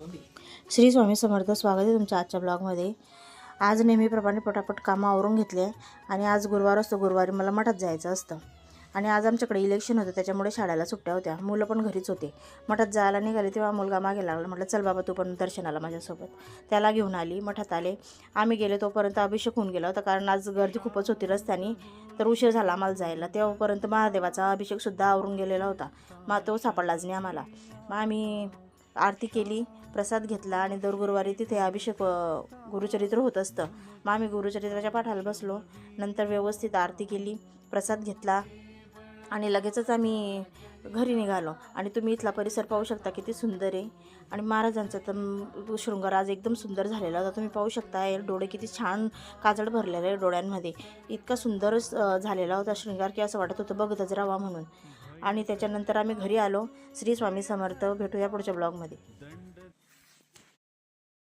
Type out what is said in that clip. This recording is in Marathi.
श्री स्वामी समर्थ. स्वागत आहे तुमच्या आजच्या ब्लॉगमध्ये. आज नेहमीप्रमाणे पटापट कामं आवरून घेतले आणि आज गुरुवार असतो, गुरुवारी मला मठात जायचं असतं आणि आज आमच्याकडे इलेक्शन होतं, त्याच्यामुळे शाळेला सुट्ट्या होत्या. मुलं पण घरीच होते. मठात जायला निघाले तेव्हा मुलगा मागे लागला. म्हटलं चल बाबा तू पण दर्शनाला माझ्यासोबत. त्याला घेऊन आली. मठात आले. आम्ही गेले तोपर्यंत अभिषेक होऊन गेला होता, कारण आज गर्दी खूपच होती रस्त्याने, तर उशीर झाला आम्हाला जायला. तेव्हापर्यंत महादेवाचा अभिषेकसुद्धा आवरून गेलेला होता. मग तो सापडलाच नाही आम्हाला. मग आम्ही आरती केली, प्रसाद घेतला आणि दर गुरुवारी तिथे अभिषेक गुरुचरित्र होत असतं. मग आम्ही गुरुचरित्राच्या पाठाला बसलो. नंतर व्यवस्थित आरती केली, प्रसाद घेतला आणि लगेचच आम्ही घरी निघालो. आणि तुम्ही इथला परिसर पाहू शकता किती सुंदर आहे. आणि महाराजांचा तर शृंगार आज एकदम सुंदर झालेला होता. तुम्ही पाहू शकता डोळे किती छान काजळ भरलेले आहे डोळ्यांमध्ये. इतका सुंदर झालेला होता शृंगार की असं वाटत होतं बघतच राहावा म्हणून. आणि त्याच्यानंतर आम्ही घरी आलो. श्री स्वामी समर्थ. भेटूया पुढच्या ब्लॉगमध्ये.